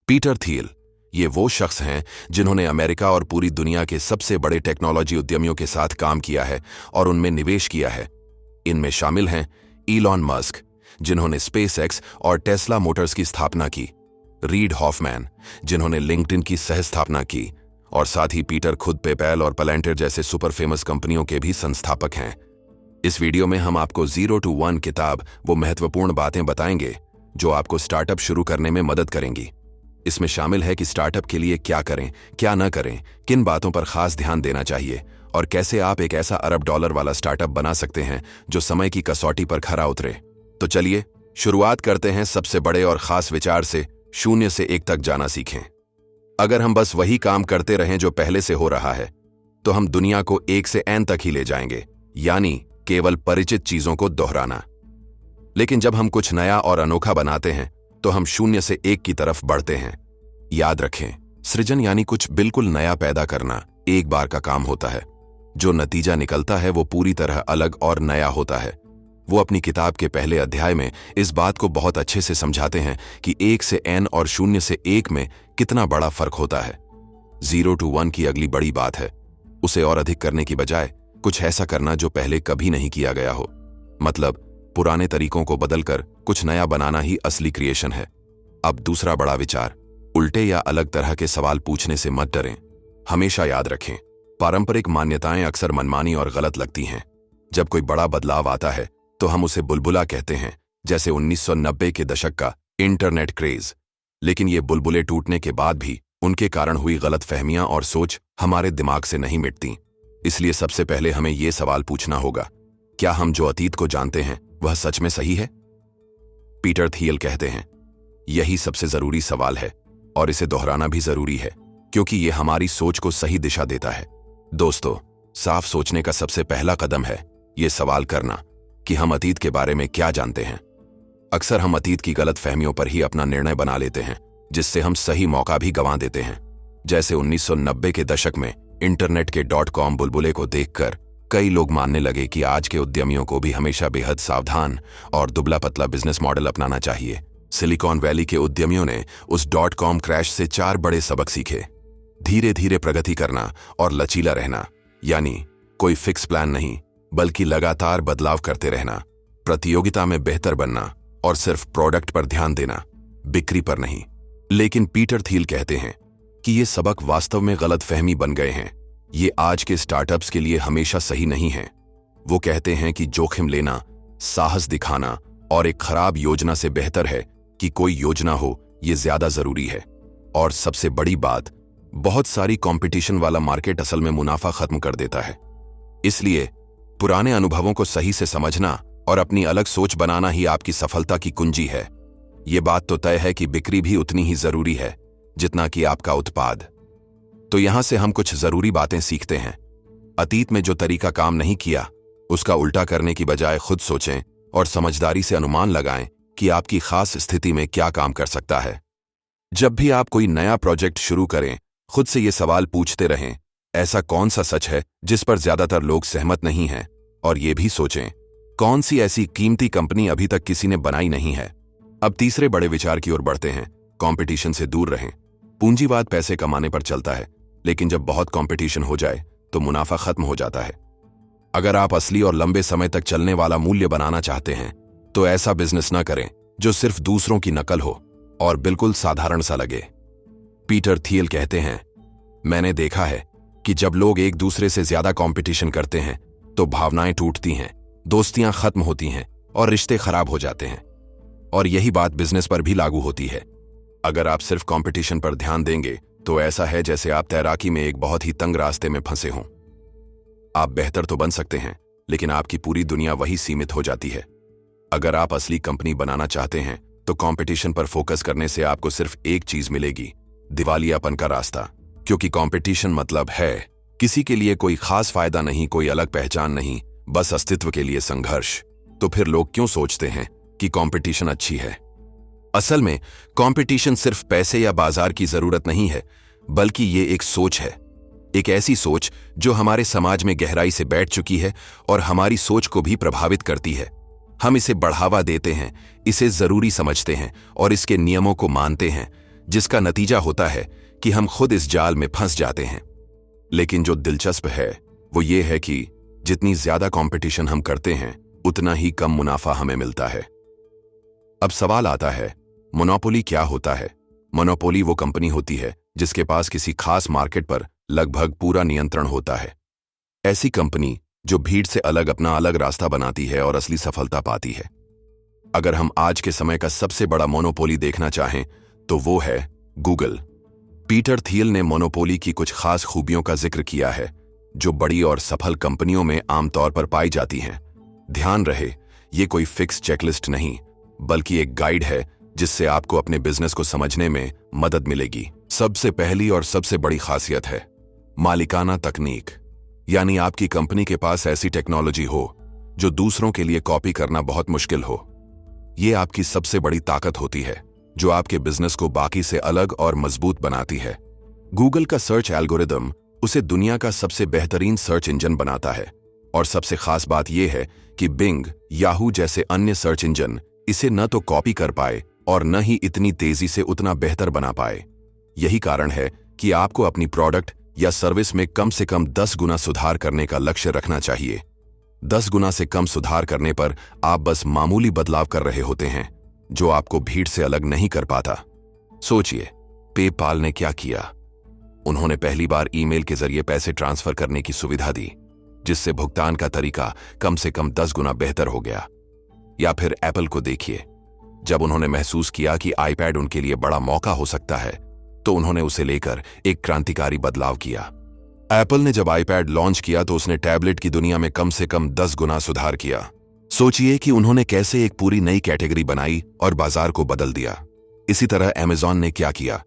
Peter थियल ये वो शख्स हैं जिन्होंने अमेरिका और पूरी दुनिया के सबसे बड़े टेक्नोलॉजी उद्यमियों के साथ काम किया है और उनमें निवेश किया है। इनमें शामिल हैं इलॉन मस्क, जिन्होंने स्पेसएक्स और टेस्ला मोटर्स की स्थापना की, रीड हॉफमैन, जिन्होंने लिंक्डइन की सह स्थापना की, और साथ ही पीटर खुद पेपैल और पलेंटर जैसे सुपर फेमस कंपनियों के भी संस्थापक हैं। इस वीडियो में हम आपको 0 to 1 किताब वो महत्वपूर्ण बातें बताएंगे जो आपको स्टार्टअप शुरू करने में मदद करेंगी। इसमें शामिल है कि स्टार्टअप के लिए क्या करें, क्या न करें, किन बातों पर खास ध्यान देना चाहिए और कैसे आप एक ऐसा $1 अरब वाला स्टार्टअप बना सकते हैं जो समय की कसौटी पर खरा उतरे। तो चलिए शुरुआत करते हैं सबसे बड़े और खास विचार से, 0 से 1 तक जाना सीखें। अगर हम बस वही काम करते रहें जो पहले से हो रहा है तो हम दुनिया को 1 से N तक ही ले जाएंगे, यानी केवल परिचित चीजों को दोहराना। लेकिन जब हम कुछ नया और अनोखा बनाते हैं तो हम 0 से 1 की तरफ बढ़ते हैं। याद रखें, सृजन यानी कुछ बिल्कुल नया पैदा करना एक बार का काम होता है। जो नतीजा निकलता है वो पूरी तरह अलग और नया होता है। वो अपनी किताब के पहले अध्याय में इस बात को बहुत अच्छे से समझाते हैं कि 1 से N और 0 से 1 में कितना बड़ा फर्क होता है। 0 to 1 की अगली बड़ी बात है उसे और अधिक करने की बजाय कुछ ऐसा करना जो पहले कभी नहीं किया गया हो। मतलब पुराने तरीकों को बदलकर कुछ नया बनाना ही असली क्रिएशन है। अब दूसरा बड़ा विचार, उल्टे या अलग तरह के सवाल पूछने से मत डरें। हमेशा याद रखें, पारंपरिक मान्यताएं अक्सर मनमानी और गलत लगती हैं। जब कोई बड़ा बदलाव आता है तो हम उसे बुलबुला कहते हैं, जैसे 1990 के दशक का इंटरनेट क्रेज। लेकिन ये बुलबुले टूटने के बाद भी उनके कारण हुई गलतफहमियां और सोच हमारे दिमाग से नहीं मिटती। इसलिए सबसे पहले हमें ये सवाल पूछना होगा, क्या हम जो अतीत को जानते हैं वह सच में सही है? पीटर थियल कहते हैं, यही सबसे जरूरी सवाल है और इसे दोहराना भी जरूरी है क्योंकि ये हमारी सोच को सही दिशा देता है। दोस्तों, साफ सोचने का सबसे पहला कदम है ये सवाल करना कि हम अतीत के बारे में क्या जानते हैं। अक्सर हम अतीत की गलत फहमियों पर ही अपना निर्णय बना लेते हैं, जिससे हम सही मौका भी गंवा देते हैं। जैसे 1990 के दशक में इंटरनेट के .com बुलबुले को देखकर कई लोग मानने लगे कि आज के उद्यमियों को भी हमेशा बेहद सावधान और दुबला पतला बिजनेस मॉडल अपनाना चाहिए। सिलिकॉन वैली के उद्यमियों ने उस .com क्रैश से 4 बड़े सबक सीखे। धीरे धीरे प्रगति करना और लचीला रहना, यानी कोई फिक्स प्लान नहीं बल्कि लगातार बदलाव करते रहना, प्रतियोगिता में बेहतर बनना और सिर्फ प्रोडक्ट पर ध्यान देना, बिक्री पर नहीं। लेकिन पीटर थियल कहते हैं कि ये सबक वास्तव में गलतफहमी बन गए हैं। ये आज के स्टार्टअप्स के लिए हमेशा सही नहीं है। वो कहते हैं कि जोखिम लेना, साहस दिखाना और एक खराब योजना से बेहतर है कि कोई योजना हो, ये ज्यादा जरूरी है। और सबसे बड़ी बात, बहुत सारी कंपटीशन वाला मार्केट असल में मुनाफा खत्म कर देता है। इसलिए पुराने अनुभवों को सही से समझना और अपनी अलग सोच बनाना ही आपकी सफलता की कुंजी है। ये बात तो तय है कि बिक्री भी उतनी ही जरूरी है जितना कि आपका उत्पाद। तो यहां से हम कुछ जरूरी बातें सीखते हैं। अतीत में जो तरीका काम नहीं किया उसका उल्टा करने की बजाय खुद सोचें और समझदारी से अनुमान लगाएं कि आपकी खास स्थिति में क्या काम कर सकता है। जब भी आप कोई नया प्रोजेक्ट शुरू करें, खुद से ये सवाल पूछते रहें, ऐसा कौन सा सच है जिस पर ज्यादातर लोग सहमत नहीं हैं? और ये भी सोचें, कौन सी ऐसी कीमती कंपनी अभी तक किसी ने बनाई नहीं है? अब तीसरे बड़े विचार की ओर बढ़ते हैं, कंपटीशन से दूर रहें। पूंजीवाद पैसे कमाने पर चलता है, लेकिन जब बहुत कंपटीशन हो जाए तो मुनाफा खत्म हो जाता है। अगर आप असली और लंबे समय तक चलने वाला मूल्य बनाना चाहते हैं तो ऐसा बिजनेस न करें जो सिर्फ दूसरों की नकल हो और बिल्कुल साधारण सा लगे। पीटर थियल कहते हैं, मैंने देखा है कि जब लोग एक दूसरे से ज्यादा कंपटीशन करते हैं तो भावनाएं टूटती हैं, दोस्तियां खत्म होती हैं और रिश्ते खराब हो जाते हैं। और यही बात बिजनेस पर भी लागू होती है। अगर आप सिर्फ कंपटीशन पर ध्यान देंगे तो ऐसा है जैसे आप तैराकी में एक बहुत ही तंग रास्ते में फंसे हों। आप बेहतर तो बन सकते हैं, लेकिन आपकी पूरी दुनिया वही सीमित हो जाती है। अगर आप असली कंपनी बनाना चाहते हैं तो कंपटीशन पर फोकस करने से आपको सिर्फ एक चीज मिलेगी, दिवालियापन का रास्ता। क्योंकि कंपटीशन मतलब है किसी के लिए कोई खास फायदा नहीं, कोई अलग पहचान नहीं, बस अस्तित्व के लिए संघर्ष। तो फिर लोग क्यों सोचते हैं कि कंपटीशन अच्छी है? असल में कंपटीशन सिर्फ पैसे या बाजार की जरूरत नहीं है, बल्कि ये एक सोच है। एक ऐसी सोच जो हमारे समाज में गहराई से बैठ चुकी है और हमारी सोच को भी प्रभावित करती है। हम इसे बढ़ावा देते हैं, इसे जरूरी समझते हैं और इसके नियमों को मानते हैं, जिसका नतीजा होता है कि हम खुद इस जाल में फंस जाते हैं। लेकिन जो दिलचस्प है वो ये है कि जितनी ज्यादा कंपटीशन हम करते हैं उतना ही कम मुनाफा हमें मिलता है। अब सवाल आता है, मोनोपोली क्या होता है? मोनोपोली वो कंपनी होती है जिसके पास किसी खास मार्केट पर लगभग पूरा नियंत्रण होता है। ऐसी कंपनी जो भीड़ से अलग अपना अलग रास्ता बनाती है और असली सफलता पाती है। अगर हम आज के समय का सबसे बड़ा मोनोपोली देखना चाहें तो वो है गूगल। पीटर थियल ने मोनोपोली की कुछ खास खूबियों का जिक्र किया है जो बड़ी और सफल कंपनियों में आमतौर पर पाई जाती हैं। ध्यान रहे, ये कोई फिक्स चेकलिस्ट नहीं बल्कि एक गाइड है जिससे आपको अपने बिजनेस को समझने में मदद मिलेगी। सबसे पहली और सबसे बड़ी खासियत है मालिकाना तकनीक, यानी आपकी कंपनी के पास ऐसी टेक्नोलॉजी हो जो दूसरों के लिए कॉपी करना बहुत मुश्किल हो। ये आपकी सबसे बड़ी ताकत होती है जो आपके बिजनेस को बाकी से अलग और मजबूत बनाती है। गूगल का सर्च एल्गोरिदम उसे दुनिया का सबसे बेहतरीन सर्च इंजन बनाता है और सबसे खास बात यह है कि बिंग, याहू जैसे अन्य सर्च इंजन इसे न तो कॉपी कर पाए और न ही इतनी तेजी से उतना बेहतर बना पाए। यही कारण है कि आपको अपनी प्रोडक्ट या सर्विस में कम से कम 10 गुना सुधार करने का लक्ष्य रखना चाहिए। 10 गुना से कम सुधार करने पर आप बस मामूली बदलाव कर रहे होते हैं जो आपको भीड़ से अलग नहीं कर पाता। सोचिए, पेपाल ने क्या किया? उन्होंने पहली बार ईमेल के जरिए पैसे ट्रांसफर करने की सुविधा दी, जिससे भुगतान का तरीका कम से कम 10 गुना बेहतर हो गया। या फिर एप्पल को देखिए, जब उन्होंने महसूस किया कि आईपैड उनके लिए बड़ा मौका हो सकता है तो उन्होंने उसे लेकर एक क्रांतिकारी बदलाव किया। एप्पल ने जब आईपैड लॉन्च किया तो उसने टैबलेट की दुनिया में कम से कम 10 गुना सुधार किया। सोचिए कि उन्होंने कैसे एक पूरी नई कैटेगरी बनाई और बाजार को बदल दिया। इसी तरह अमेज़न ने क्या किया?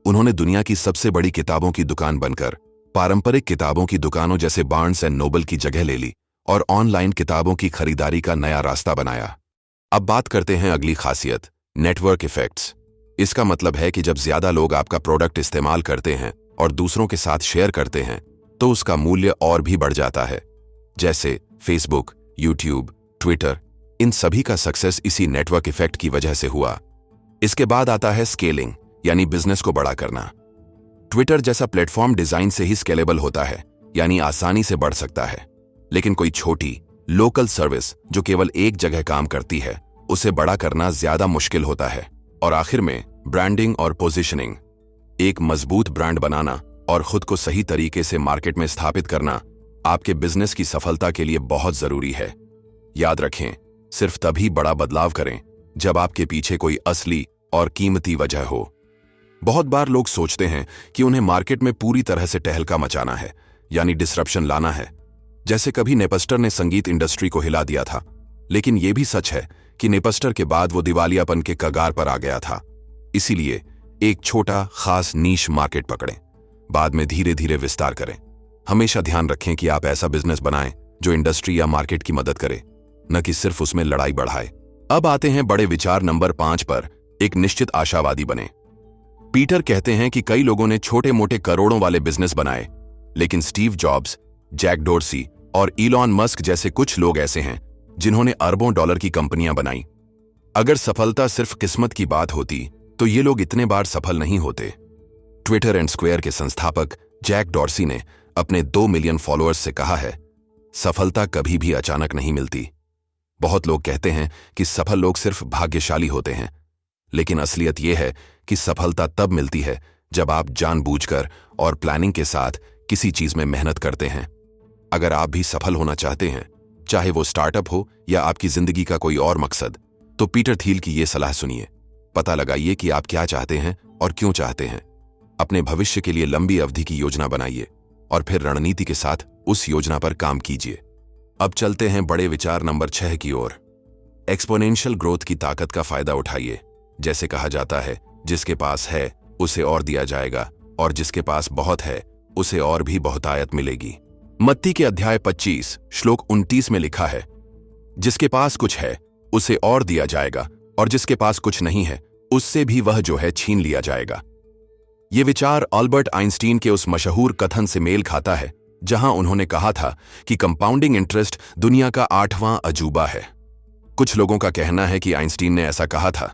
उन्होंने दुनिया की सबसे बड़ी किताबों की दुकान बनकर पारंपरिक किताबों की दुकानों जैसे बार्न्स एंड नोबल की जगह ले ली और ऑनलाइन किताबों की खरीदारी का नया रास्ता बनाया। अब बात करते हैं अगली खासियत, नेटवर्क इफेक्ट्स। इसका मतलब है कि जब ज्यादा लोग आपका प्रोडक्ट इस्तेमाल करते हैं और दूसरों के साथ शेयर करते हैं तो उसका मूल्य और भी बढ़ जाता है। जैसे फेसबुक, यूट्यूब, ट्विटर, इन सभी का सक्सेस इसी नेटवर्क इफेक्ट की वजह से हुआ। इसके बाद आता है स्केलिंग, यानी बिजनेस को बड़ा करना। ट्विटर जैसा प्लेटफॉर्म डिजाइन से ही स्केलेबल होता है, यानी आसानी से बढ़ सकता है। लेकिन कोई छोटी लोकल सर्विस जो केवल एक जगह काम करती है उसे बड़ा करना ज्यादा मुश्किल होता है। और आखिर में ब्रांडिंग और पोजीशनिंग। एक मजबूत ब्रांड बनाना और खुद को सही तरीके से मार्केट में स्थापित करना आपके बिजनेस की सफलता के लिए बहुत जरूरी है। याद रखें, सिर्फ तभी बड़ा बदलाव करें जब आपके पीछे कोई असली और कीमती वजह हो। बहुत बार लोग सोचते हैं कि उन्हें मार्केट में पूरी तरह से टहलका मचाना है, यानी डिसरप्शन लाना है। जैसे कभी नेपस्टर ने संगीत इंडस्ट्री को हिला दिया था। लेकिन यह भी सच है कि नेपस्टर के बाद वो दिवालियापन के कगार पर आ गया था। इसीलिए एक छोटा खास नीश मार्केट पकड़ें, बाद में धीरे धीरे विस्तार करें। हमेशा ध्यान रखें कि आप ऐसा बिजनेस बनाएं जो इंडस्ट्री या मार्केट की मदद करे, न कि सिर्फ उसमें लड़ाई बढ़ाए। अब आते हैं बड़े विचार नंबर 5 पर, एक निश्चित आशावादी बने। पीटर कहते हैं कि कई लोगों ने छोटे मोटे करोड़ों वाले बिजनेस बनाए, लेकिन स्टीव जॉब्स, जैक डोर्सी और इलॉन मस्क जैसे कुछ लोग ऐसे हैं जिन्होंने अरबों डॉलर की कंपनियां बनाई। अगर सफलता सिर्फ किस्मत की बात होती तो ये लोग इतने बार सफल नहीं होते। ट्विटर एंड स्क्वायर के संस्थापक जैक डॉर्सी ने अपने 2 मिलियन फॉलोअर्स से कहा है, सफलता कभी भी अचानक नहीं मिलती। बहुत लोग कहते हैं कि सफल लोग सिर्फ भाग्यशाली होते हैं, लेकिन असलियत यह है कि सफलता तब मिलती है जब आप जानबूझकर और प्लानिंग के साथ किसी चीज में मेहनत करते हैं। अगर आप भी सफल होना चाहते हैं, चाहे वो स्टार्टअप हो या आपकी जिंदगी का कोई और मकसद, तो पीटर थियल की ये सलाह सुनिए। पता लगाइए कि आप क्या चाहते हैं और क्यों चाहते हैं। अपने भविष्य के लिए लंबी अवधि की योजना बनाइए और फिर रणनीति के साथ उस योजना पर काम कीजिए। अब चलते हैं बड़े विचार नंबर 6 की ओर। एक्सपोनेंशियल ग्रोथ की ताकत का फायदा उठाइए। जैसे कहा जाता है, जिसके पास है उसे और दिया जाएगा और जिसके पास बहुत है उसे और भी बहुतायत मिलेगी। मत्ती के अध्याय 25 श्लोक 29 में लिखा है, जिसके पास कुछ है उसे और दिया जाएगा और जिसके पास कुछ नहीं है उससे भी वह जो है छीन लिया जाएगा। ये विचार अल्बर्ट आइंस्टीन के उस मशहूर कथन से मेल खाता है जहां उन्होंने कहा था कि कंपाउंडिंग इंटरेस्ट दुनिया का 8वां अजूबा है। कुछ लोगों का कहना है कि आइंस्टीन ने ऐसा कहा था,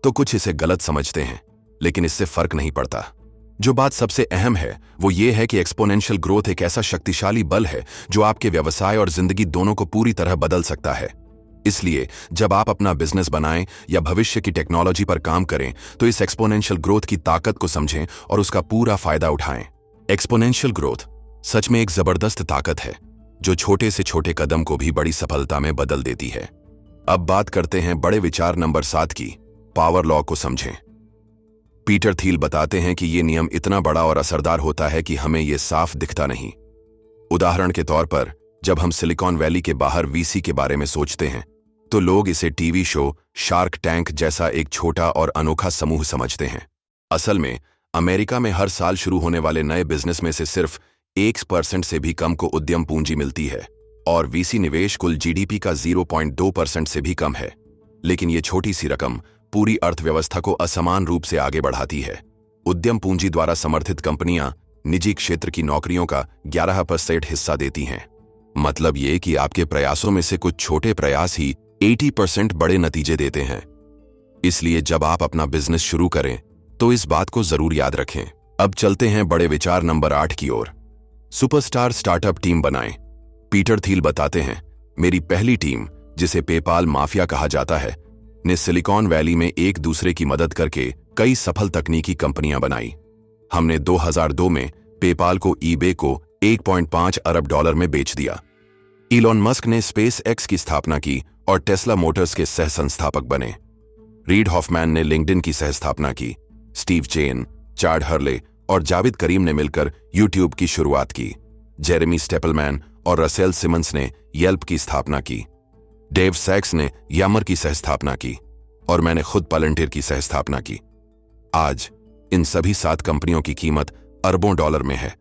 तो कुछ इसे गलत समझते हैं। लेकिन इससे फर्क नहीं पड़ता। जो बात सबसे अहम है वो ये है कि एक्सपोनेंशियल ग्रोथ एक ऐसा शक्तिशाली बल है जो आपके व्यवसाय और जिंदगी दोनों को पूरी तरह बदल सकता है। इसलिए जब आप अपना बिजनेस बनाएं या भविष्य की टेक्नोलॉजी पर काम करें तो इस एक्सपोनेंशियल ग्रोथ की ताकत को समझें और उसका पूरा फायदा उठाएं। एक्सपोनेंशियल ग्रोथ सच में एक जबरदस्त ताकत है जो छोटे से छोटे कदम को भी बड़ी सफलता में बदल देती है। अब बात करते हैं बड़े विचार नंबर 7 की, पावर लॉ को समझें। पीटर थील बताते हैं कि यह नियम इतना बड़ा और असरदार होता है कि हमें यह साफ दिखता नहीं। उदाहरण के तौर पर जब हम सिलिकॉन वैली के बाहर वीसी के बारे में सोचते हैं तो लोग इसे टीवी शो शार्क टैंक जैसा एक छोटा और अनोखा समूह समझते हैं। असल में अमेरिका में हर साल शुरू होने वाले नए बिजनेस में से सिर्फ 1% से भी कम को उद्यम पूंजी मिलती है और वीसी निवेश कुल जीडीपी का 0.2% से भी कम है। लेकिन ये छोटी सी रकम पूरी अर्थव्यवस्था को असमान रूप से आगे बढ़ाती है। उद्यम पूंजी द्वारा समर्थित कंपनियां निजी क्षेत्र की नौकरियों का 11% हिस्सा देती हैं। मतलब ये कि आपके प्रयासों में से कुछ छोटे प्रयास ही 80% बड़े नतीजे देते हैं। इसलिए जब आप अपना बिजनेस शुरू करें तो इस बात को जरूर याद रखें। अब चलते हैं बड़े विचार नंबर 8 की ओर, सुपरस्टार स्टार्टअप टीम बनाएं। पीटर थील बताते हैं, मेरी पहली टीम, जिसे पेपाल माफिया कहा जाता है, ने सिलिकॉन वैली में एक दूसरे की मदद करके कई सफल तकनीकी कंपनियां बनाई। हमने 2002 में पेपाल को ईबे को $1.5 अरब में बेच दिया। इलॉन मस्क ने स्पेस एक्स की स्थापना की और टेस्ला मोटर्स के सह संस्थापक बने। रीड हॉफमैन ने लिंक्डइन की सह स्थापना की। स्टीव चेन, चार्ड हर्ले और जावेद करीम ने मिलकर यूट्यूब की शुरुआत की। जेरेमी स्टेपलमैन और रसेल सिमंस ने येल्प की स्थापना की। डेव सैक्स ने यामर की सहस्थापना की और मैंने खुद पालंटियर की सहस्थापना की। आज इन सभी 7 कंपनियों की कीमत अरबों डॉलर में है।